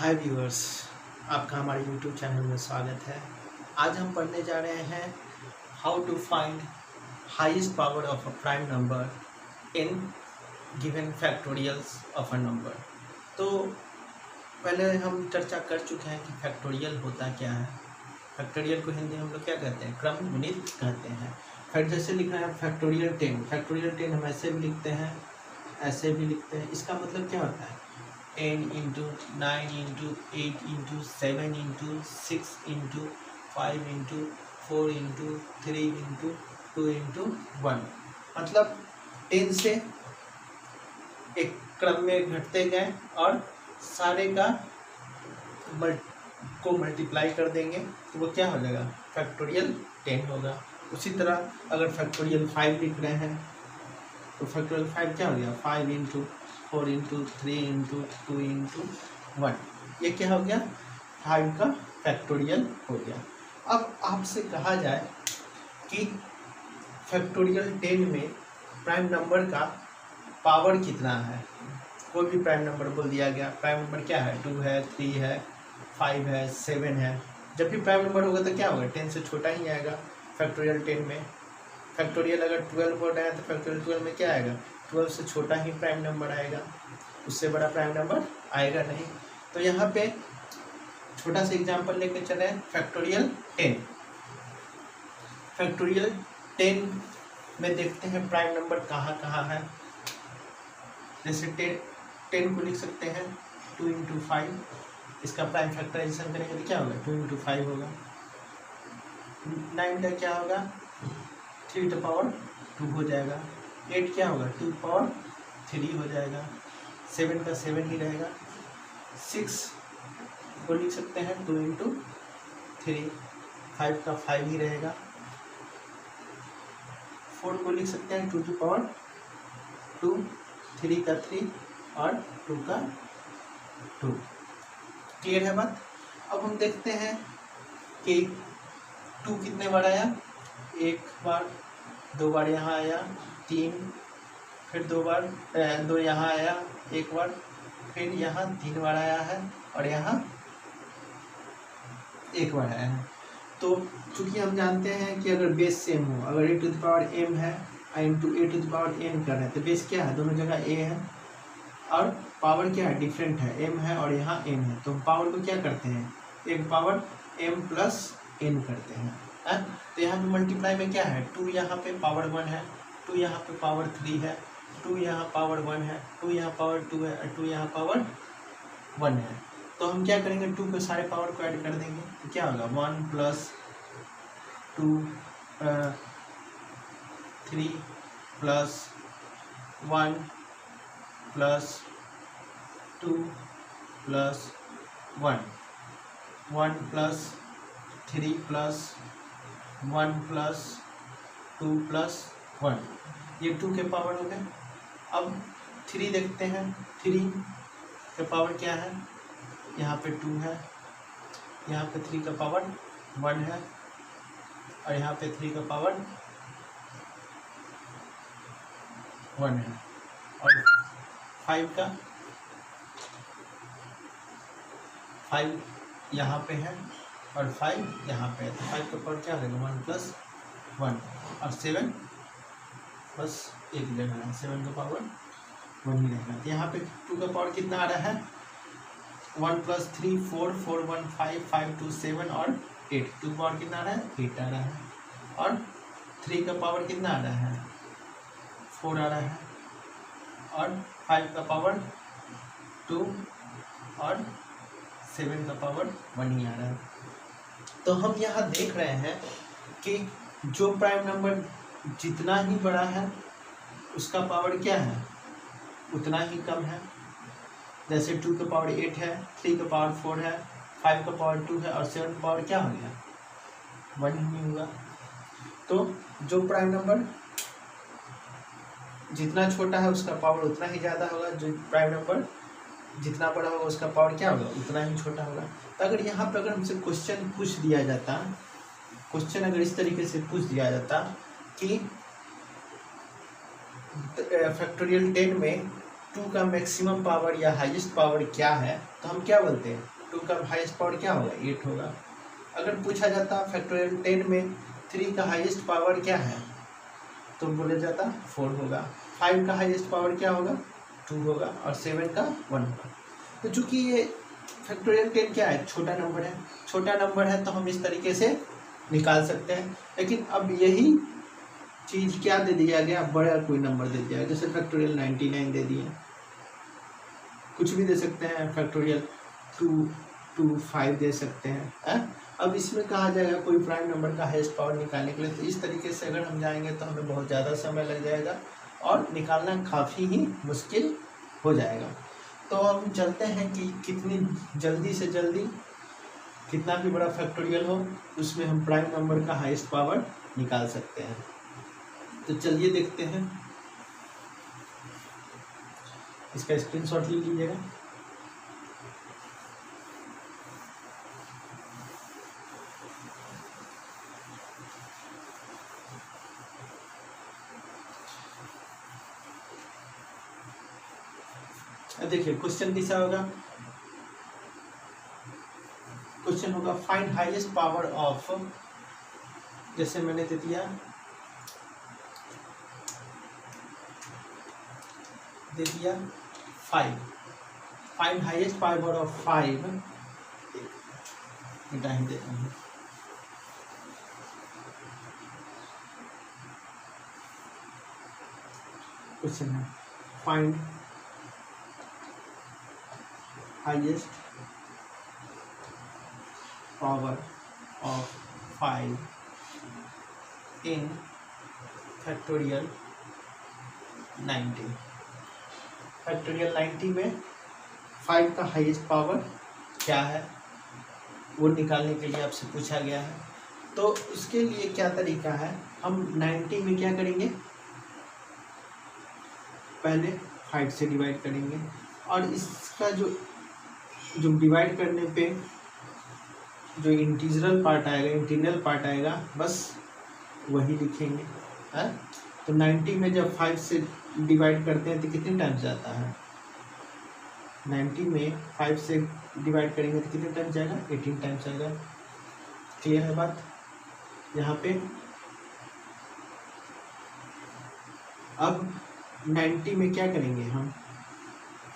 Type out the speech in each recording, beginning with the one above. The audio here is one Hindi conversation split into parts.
हाय व्यूअर्स, आपका हमारे यूट्यूब चैनल में स्वागत है। आज हम पढ़ने जा रहे हैं how to find highest power of a prime number in given factorials of a number. तो पहले हम चर्चा कर चुके हैं कि फैक्टोरियल होता क्या है। फैक्टोरियल को हिंदी में हम लोग क्या कहते हैं? क्रम गुणित कहते हैं। फिर जैसे लिखना है फैक्टोरियल 10, फैक्टोरियल 10 हम ऐसे भी लिखते हैं, ऐसे भी लिखते हैं। इसका मतलब क्या होता है? 10 into 9 into 8 into 7 into 6 into 5 into 4 into 3 into 2 into 1। मतलब 10 से एक क्रम में घटते गए और सारे का को मल्टीप्लाई कर देंगे तो वो क्या हो जाएगा? फैक्टोरियल 10 होगा। उसी तरह अगर फैक्टोरियल 5 लिख रहे हैं तो फैक्टोरियल 5 क्या हो गया? 5 इंटू 4 इंटू 3 इंटू 2 इंटू 1। ये क्या हो गया? 5 का फैक्टोरियल हो गया। अब आपसे कहा जाए कि फैक्टोरियल 10 में प्राइम नंबर का पावर कितना है। कोई भी प्राइम नंबर बोल दिया गया। प्राइम नंबर क्या है? 2 है, 3 है, 5 है, 7 है। जब भी प्राइम नंबर होगा तो क्या होगा? 10 से छोटा ही आएगा फैक्टोरियल 10 में। फैक्टोरियल अगर 12 बोल रहे हैं तो फैक्टोरियल 12 में क्या आएगा? 12 से छोटा ही प्राइम नंबर आएगा, उससे बड़ा प्राइम नंबर आएगा नहीं। तो यहाँ पे छोटा सा एग्जांपल लेके चले फैक्टोरियल 10। फैक्टोरियल 10 में देखते हैं प्राइम नंबर कहाँ कहाँ है। जैसे 10 को लिख सकते हैं 2 इंटू 5। इसका प्राइम फैक्टराइजेशन करेंगे तो क्या होगा? 2 इंटू 5 होगा। 9 का क्या होगा? 3 टू पावर 2 हो जाएगा। 8 क्या होगा? 2 पावर 3 हो जाएगा। 7 का 7 ही रहेगा। 6 को लिख सकते हैं 2 इंटू 3। 5 का 5 ही रहेगा। 4 को लिख सकते हैं 2 टू पावर 2। 3 का 3 और 2 का 2। क्लियर है बात? अब हम देखते हैं कि 2 कितने बार आया? एक बार, 2 बार यहाँ आया, 3, फिर 2 बार, 2 यहाँ आया एक बार, फिर यहाँ 3 बार आया है और यहाँ 1 बार आया है। तो चूंकि हम जानते हैं कि अगर बेस सेम हो, अगर a to the power m है into a to the power n कर रहे हैं तो बेस क्या है? दोनों जगह a है और पावर क्या है? डिफरेंट है, m है और यहाँ n है। तो हम पावर को क्या करते हैं? एक पावर m प्लस n करते हैं। तो यहाँ पे मल्टीप्लाई में क्या है? 2 यहाँ पे पावर 1 है, 2 यहाँ पे पावर 3 है, 2 यहाँ पावर 1 है, 2 यहाँ पावर 2 है और 2 यहाँ पावर 1 है। तो हम क्या करेंगे? 2 के सारे पावर को ऐड कर देंगे तो क्या होगा? 1 plus 2 3 plus 1 plus 2 plus 1 1 plus 3 plus 1 plus 2 plus 1। ये 2 के पावर हो गए। अब 3 देखते हैं। 3 के पावर क्या है? यहाँ पे 2 है, यहाँ पे 3 का पावर 1 है और यहाँ पे 3 का पावर 1 है। और 5 यहाँ पे है और 5 यहाँ पे है। तो 5 का पावर क्या रहेगा? 1 प्लस 1 और 7 बस एक जगह है, 7 का पावर 1 ही रहेगा। तो यहाँ पे 2 का पावर कितना आ रहा है? 1 प्लस 3 4 4 1 5 5 2 7 और 8। 2 का पावर कितना आ रहा है? 8 आ रहा है। और 3 का पावर कितना आ रहा है? 4 आ रहा है। और 5 का पावर 2 और 7 का पावर 1 ही आ रहा है। तो हम यहाँ देख रहे हैं कि जो प्राइम नंबर जितना ही बड़ा है उसका पावर क्या है? उतना ही कम है। जैसे 2 का पावर 8 है, 3 का पावर 4 है, 5 का पावर 2 है और 7 का पावर क्या हो गया? 1 ही होगा। तो जो प्राइम नंबर जितना छोटा है उसका पावर उतना ही ज़्यादा होगा, जो प्राइम नंबर जितना बड़ा होगा उसका पावर क्या होगा? उतना ही छोटा होगा। तो अगर यहाँ पर अगर हमसे क्वेश्चन पूछ दिया जाता, क्वेश्चन अगर इस तरीके से पूछ दिया जाता कि फैक्टोरियल 10 में 2 का मैक्सिमम पावर या हाईएस्ट पावर क्या है, तो हम क्या बोलते हैं? 2 का हाईएस्ट पावर क्या होगा 8 होगा। अगर पूछा जाता फैक्टोरियल 10 में 3 का हाईएस्ट पावर क्या है तो बोला जाता 4 होगा। 5 का हाईएस्ट पावर क्या होगा 2 होगा और 7 का 1 होगा। तो चूंकि ये फैक्टोरियल 10 क्या है छोटा नंबर है, छोटा नंबर है तो हम इस तरीके से निकाल सकते हैं। लेकिन अब यही चीज़ क्या दे दिया गया, बड़ा कोई नंबर दे दिया, जैसे फैक्टोरियल 99 दे दिए, कुछ भी दे सकते हैं, फैक्टोरियल 225 दे सकते हैं। अब इसमें कहा जाएगा कोई प्राइम नंबर का हाईएस्ट पावर निकालने के लिए, तो इस तरीके से अगर हम जाएंगे तो हमें बहुत ज़्यादा समय लग जाएगा और निकालना काफ़ी ही मुश्किल हो जाएगा। तो हम चलते हैं कि कितनी जल्दी से जल्दी कितना भी बड़ा फैक्टोरियल हो उसमें हम प्राइम नंबर का हाईएस्ट पावर निकाल सकते हैं। तो चलिए देखते हैं, इसका स्क्रीनशॉट ले लीजिएगा। देखिए क्वेश्चन कैसा होगा, क्वेश्चन होगा फाइंड हाईएस्ट पावर ऑफ, जैसे मैंने दे दिया 5, find highest power of 5, time देता हूँ, क्वेश्चन है find highest power of 5 in factorial 90। Factorial 90 में 5 का हाईएस्ट पावर क्या है वो निकालने के लिए आपसे पूछा गया है। तो उसके लिए क्या तरीका है, हम 90 में क्या करेंगे, पहले 5 से डिवाइड करेंगे और इसका जो डिवाइड करने पे जो इंटीग्रल पार्ट आएगा, इंटीग्रल पार्ट आएगा, बस वही लिखेंगे है। तो 90 में जब 5 से डिवाइड करते हैं तो कितने टाइम्स जाता है, 90 में 5 से डिवाइड करेंगे तो कितने टाइम्स जाएगा 18 टाइम्स आएगा। क्लियर है बात। यहाँ पे अब 90 में क्या करेंगे हम,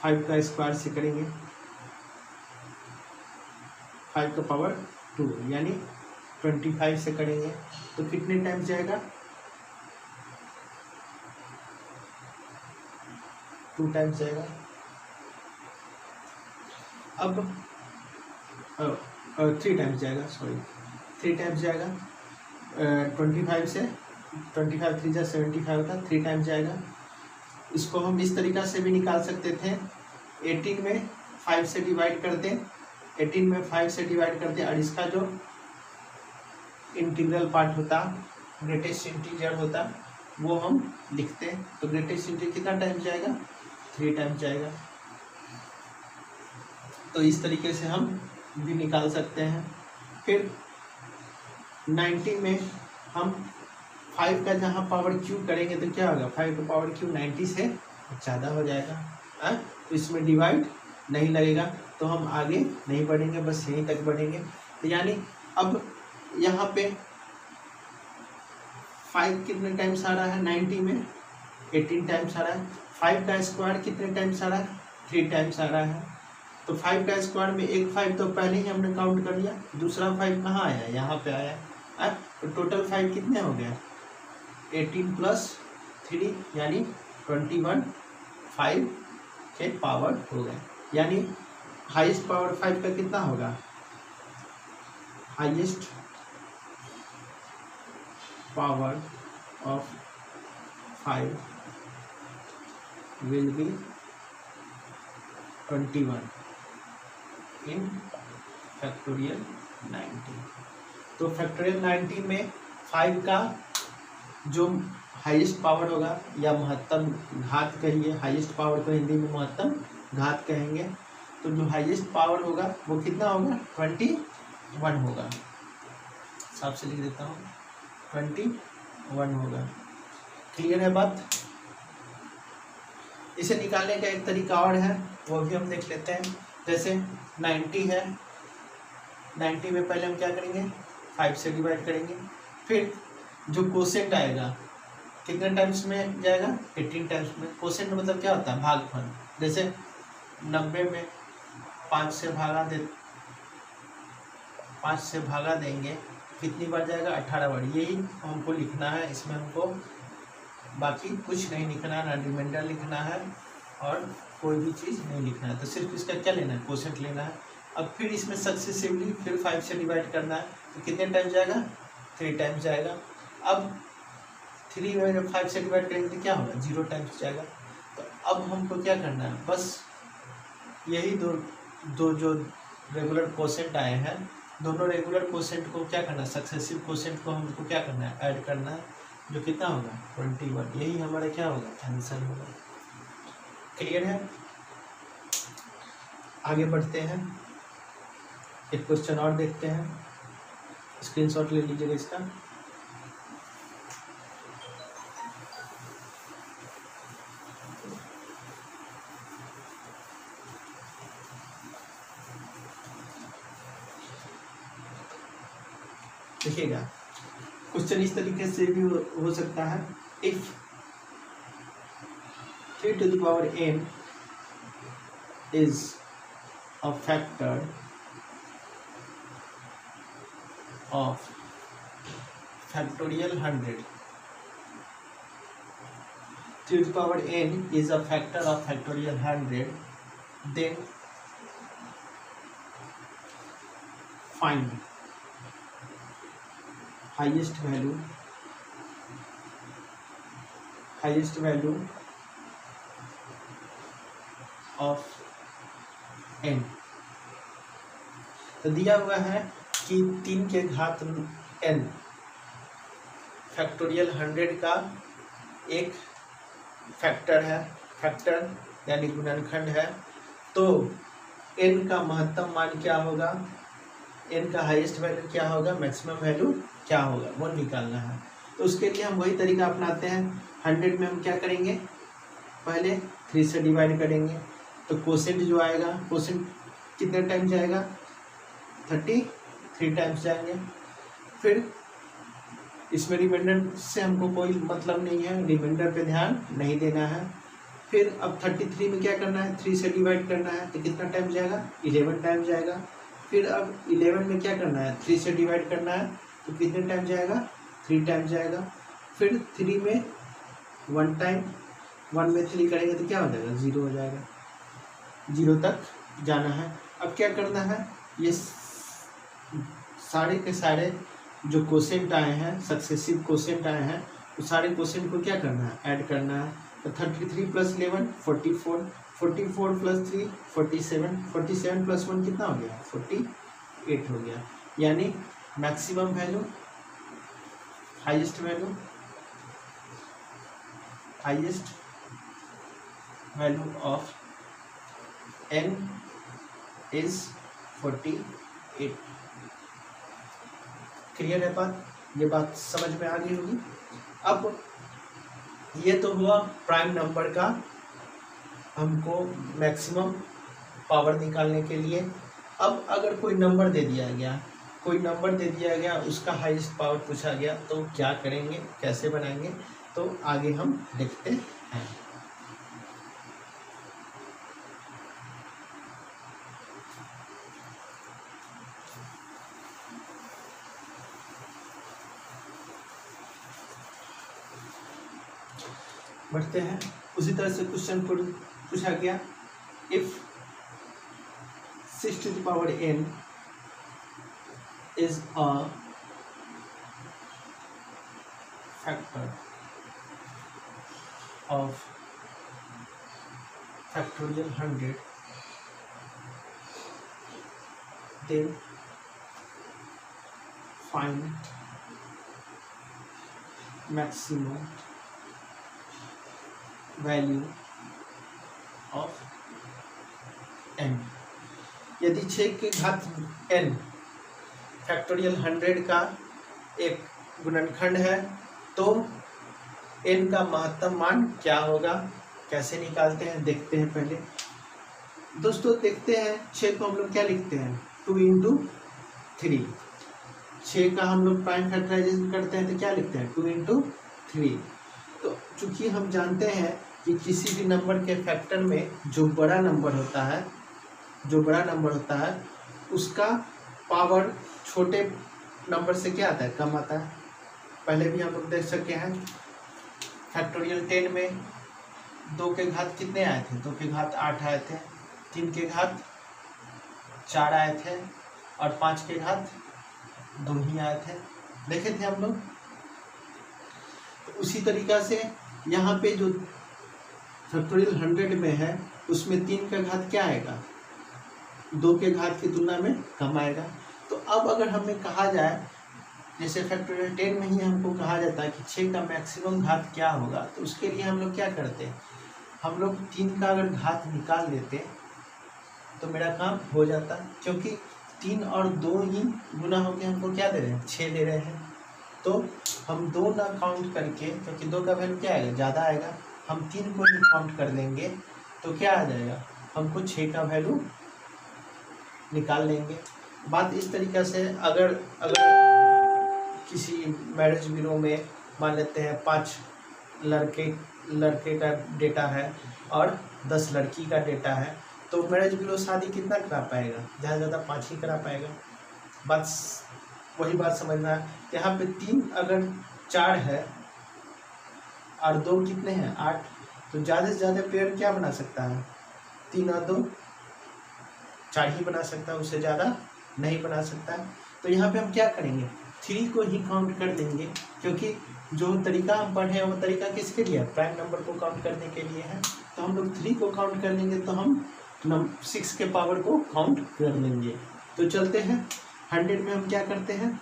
5 का स्क्वायर से करेंगे, 5 का पावर 2 यानी 25 से करेंगे तो कितने टाइम्स जाएगा 2 टाइम्स जाएगा। अब 3 टाइम्स जाएगा, सॉरी 3 टाइम्स जाएगा। 25 से 25 3 जा 75 होता, 3 टाइम्स जाएगा। इसको हम इस तरीक़ा से भी निकाल सकते थे, 18 में 5 से डिवाइड करते, 18 में 5 से डिवाइड करते और इसका जो इंटीग्रल पार्ट होता, ग्रेटेस्ट इंटीजर होता, वो हम लिखते। तो ग्रेटेस्ट इंटीजर कितना टाइम जाएगा 3 टाइम जाएगा। तो इस तरीके से हम भी निकाल सकते हैं। फिर 90 में हम 5 का जहाँ पावर क्यूब करेंगे तो क्या होगा, 5 का पावर क्यूब 90 से ज़्यादा हो जाएगा। तो इसमें डिवाइड नहीं लगेगा तो हम आगे नहीं बढ़ेंगे, बस यहीं तक बढ़ेंगे। तो यानी अब यहाँ पे 5 कितने टाइम्स आ रहा है 90 में 18 टाइम्स आ रहा है। 5 का स्क्वायर कितने टाइम्स आ रहा है 3 टाइम्स आ रहा है। तो 5 का स्क्वायर में एक 5 तो पहले ही हमने काउंट कर लिया, दूसरा 5 कहाँ आया, यहाँ पे आया। तो टोटल 5 कितने हो गया 18 प्लस 3 यानी 21 5 के पावर हो गए। यानी हाईएस्ट पावर 5 का कितना होगा, highest power of 5 will be 21 in factorial 90। तो फैक्टोरियल 90 में 5 का जो हाईएस्ट पावर होगा या महत्तम घात कहिए, हाईएस्ट पावर को हिंदी में महत्तम घात कहेंगे। तो जो हाईएस्ट पावर होगा वो कितना होगा 21 होगा, साफ से लिख देता हूँ 21 होगा। क्लियर है बात। इसे निकालने का एक तरीका और है, वो भी हम देख लेते हैं। जैसे 90 है, 90 में पहले हम क्या करेंगे 5 से डिवाइड करेंगे, फिर जो कोसेंट आएगा कितने टाइम्स में जाएगा 18 टाइम्स में। कोसेंट मतलब क्या होता है भागफल। जैसे 90 में 5 से भागा देंगे कितनी बार जाएगा 18 बार। यही हमको लिखना है, इसमें हमको बाकी कुछ नहीं लिखना है, ना रिमाइंडर लिखना है और कोई भी चीज़ नहीं लिखना है। तो सिर्फ इसका क्या लेना है कोसेंट लेना है। अब फिर इसमें सक्सेसिवली फिर 5 से डिवाइड करना है, तो कितने टाइम्स जाएगा 3 टाइम्स जाएगा। अब 3 में 5 से डिवाइड करेंगे तो क्या होगा 0 टाइम्स जाएगा। तो अब हमको क्या करना है, बस यही दो जो रेगुलर कोसेंट आए हैं, दोनों रेगुलर कोसेंट को क्या करना है, सक्सेसिव कोसेंट को हमको क्या करना है ऐड करना है, जो कितना होगा 21। यही हमारा क्या होगा आंसर होगा। क्लियर है। आगे बढ़ते हैं, एक क्वेश्चन और देखते हैं, स्क्रीनशॉट ले लीजिएगा इसका। देखिएगा क्वेश्चन इस तरीके से भी हो सकता है। If 3 to the power n is a factor of factorial 100, 3 to the power n is a factor of factorial 100, then find highest value of n। तो दिया हुआ है कि 3 के घात n फैक्टोरियल 100 का एक फैक्टर है, फैक्टर यानी गुणनखंड है। तो n का महत्तम मान क्या होगा, n का हाईएस्ट वैल्यू क्या होगा, मैक्सिमम वैल्यू क्या होगा, वो निकालना है। तो उसके लिए हम वही तरीका अपनाते हैं। 100 में हम क्या करेंगे, पहले 3 से डिवाइड करेंगे, तो कोसेंट जो आएगा, कोसेंट कितने टाइम जाएगा 33 टाइम्स जाएंगे। फिर इसमें रिमाइंडर से हमको कोई मतलब नहीं है, रिमाइंडर पे ध्यान नहीं देना है। फिर अब 33 में क्या करना है, 3 से डिवाइड करना है, तो कितना टाइम जाएगा 11 टाइम जाएगा। फिर अब 11 में क्या करना है, 3 से डिवाइड करना है, तो कितने टाइम जाएगा 3 टाइम जाएगा। फिर 3 में 1 टाइम, 1 में 3 करेंगे तो क्या हो जाएगा 0 हो जाएगा, 0 तक जाना है। अब क्या करना है, ये सारे के सारे जो कोसेंट आए हैं, सक्सेसिव कोसेंट आए हैं, तो सारे कोसेंट को क्या करना है ऐड करना है। तो 33 + 11 44, 44 + 3 47, 47 + 1 कितना हो गया 48 हो गया। यानी maximum value, highest value of n is 48। Clear है बात, ये बात समझ में आ गई होगी। अब ये तो हुआ प्राइम नंबर का हमको मैक्सिमम पावर निकालने के लिए। अब अगर कोई नंबर दे दिया गया, उसका हाईएस्ट पावर पूछा गया, तो क्या करेंगे, कैसे बनाएंगे, तो आगे हम देखते हैं। बढ़ते हैं, उसी तरह से क्वेश्चन पूछा गया, if 6 to the power n is a factor of factorial 100, then find maximum value of n। यदि 6 के घात n फैक्टोरियल 100 का एक गुणनखंड है, तो n का महत्तम मान क्या होगा, कैसे निकालते हैं देखते हैं पहले। दोस्तों देखते हैं 6 को हम लोग क्या लिखते हैं 2 इंटू 3। 6 का हम लोग प्राइम फैक्टराइजेशन करते हैं तो क्या लिखते हैं 2 इंटू 3। तो चूंकि हम जानते हैं कि किसी भी नंबर के फैक्टर में जो बड़ा नंबर होता है उसका पावर छोटे नंबर से क्या आता है कम आता है। पहले भी हम लोग देख सके हैं फैक्टोरियल 10 में 2 के घात कितने आए थे 2 के घात 8 आए थे, 3 के घात 4 आए थे और 5 के घात 2 ही आए थे, देखे थे हम लोग। तो उसी तरीक़ा से यहाँ पे जो फैक्टोरियल 100 में है उसमें 3 का घात क्या आएगा 2 के घात की तुलना में कम आएगा। तो अब अगर हमें कहा जाए जैसे फैक्टोरियल 10 में ही हमको कहा जाता है कि 6 का मैक्सिमम घात क्या होगा, तो उसके लिए हम लोग क्या करते हैं हम लोग 3 का अगर घात निकाल लेते तो मेरा काम हो जाता, क्योंकि 3 और 2 ही गुना होकर हमको क्या दे रहे हैं 6 दे रहे हैं। तो हम 2 ना काउंट करके, क्योंकि 2 का वैल्यू क्या आएगा ज़्यादा आएगा, हम 3 को ही काउंट कर लेंगे तो क्या आ जाएगा हमको 6 का वैल्यू निकाल लेंगे। बात इस तरीक़ा से अगर किसी मैरिज ब्यूरो में मान लेते हैं 5 लड़के का डेटा है और 10 लड़की का डेटा है, तो मैरिज ब्यूरो शादी कितना करा पाएगा ज़्यादा ज़्यादा 5 ही करा पाएगा। वही बात समझना है। यहाँ पे 3 अगर 4 है और 2 कितने हैं 8, तो ज़्यादा से ज़्यादा पेयर क्या बना सकता है 3 और 2 4 ही बना सकता है, उससे ज़्यादा नहीं बना सकता है। तो यहाँ पे हम क्या करेंगे 3 को ही काउंट कर लेंगे, क्योंकि जो तरीका हम पढ़े हैं वो तरीका किसके लिए है प्राइम नंबर को काउंट करने के लिए है। तो हम लोग 3 को काउंट कर लेंगे तो हम 6 के पावर को काउंट कर लेंगे। तो चलते हैं 100 में हम क्या करते हैं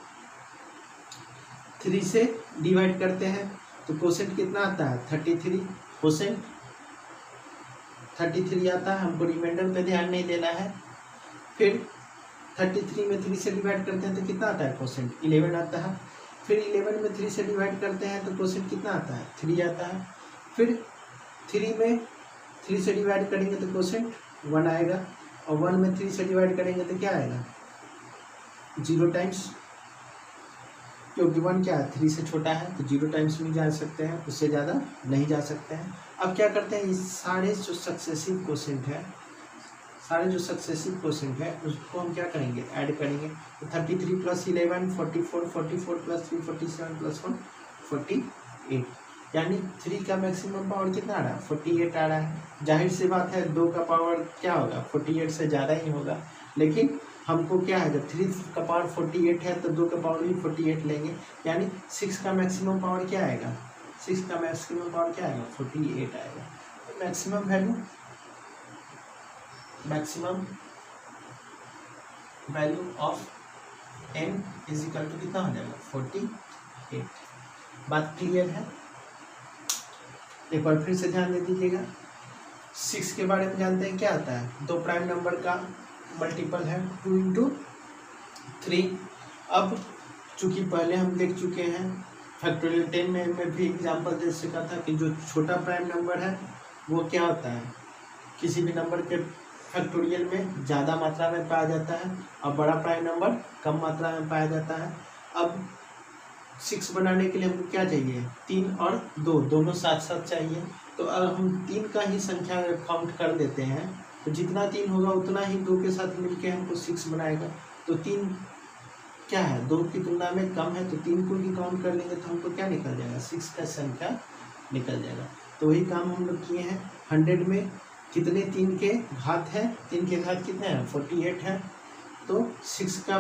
3 से डिवाइड करते हैं, तो क्वोशेंट कितना आता है 33, क्वोशेंट 33 आता है, हमको रिमाइंडर पे ध्यान नहीं देना है। फिर 33 में 3 से डिवाइड करते हैं तो कितना आता है क्वोशेंट 11 आता है। फिर 11 में 3 से डिवाइड करते हैं तो क्वोशेंट कितना आता है 3 आता है। फिर 3 में 3 से डिवाइड करेंगे तो क्वोशेंट 1 आएगा, और 1 में 3 से डिवाइड करेंगे तो क्या आएगा 0 टाइम्स, क्योंकि 1 क्या है 3 से छोटा है तो 0 टाइम्स में जा सकते हैं, उससे ज़्यादा नहीं जा सकते हैं। अब क्या करते हैं इस सारे जो सक्सेसिव क्वोशेंट है उसको हम क्या करेंगे ऐड करेंगे। तो 33 + 11 44, 44 + 3 47 + 1 48, यानी 3 का मैक्सिमम पावर कितना आ रहा है 48 आ रहा है। जाहिर सी बात है 2 का पावर क्या होगा 48 से ज़्यादा ही होगा, लेकिन हमको क्या है जब 3 का पावर 48 है तो 2 का पावर भी 48 लेंगे, यानी 6 का मैक्सिमम पावर क्या आएगा 6 का मैक्सिमम पावर क्या आएगा 48 आएगा। तो मैक्सिमम वैल्यू ऑफ n = कितना हो जाएगा 48। बात क्लियर है। एक बार फिर से ध्यान दे दीजिएगा। 6 के बारे में जानते हैं क्या आता है 2 प्राइम नंबर का मल्टीपल है 2 × 3। अब चूँकि पहले हम देख चुके हैं फैक्टोरियल 10 में भी एग्जांपल दे सका था कि जो छोटा प्राइम नंबर है वो क्या होता है किसी भी नंबर के फैक्टोरियल में ज़्यादा मात्रा में पाया जाता है और बड़ा प्राइम नंबर कम मात्रा में पाया जाता है। अब 6 बनाने के लिए हमको क्या चाहिए 3 और 2 दोनों साथ साथ चाहिए। तो अगर हम 3 का ही संख्या काउंट कर देते हैं तो जितना 3 होगा उतना ही 2 के साथ मिलके हमको 6 बनाएगा। तो 3 क्या है 2 की तुलना में कम है, तो 3 को ही काउंट कर लेंगे तो हमको क्या निकल जाएगा 6 का संख्या निकल जाएगा। तो वही काम हम लोग किए हैं। 100 में कितने 3 के घात है 3 के घात कितने हैं 48 है, तो 6 का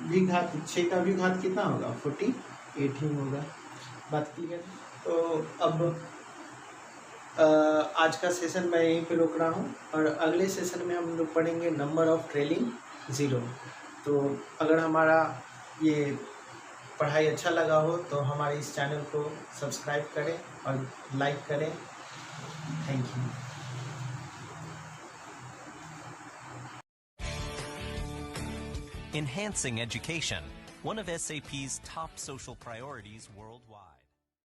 भी घात 6 का भी घात कितना होगा 48 ही होगा। बात क्लियर। तो अब आज का सेशन मैं यहीं पे रोक रहा हूँ और अगले सेशन में हम लोग पढ़ेंगे नंबर ऑफ ट्रेलिंग 0। तो अगर हमारा ये पढ़ाई अच्छा लगा हो तो हमारे इस चैनल को सब्सक्राइब करें और लाइक करें। Thank you. Enhancing education, one of SAP's top social priorities worldwide.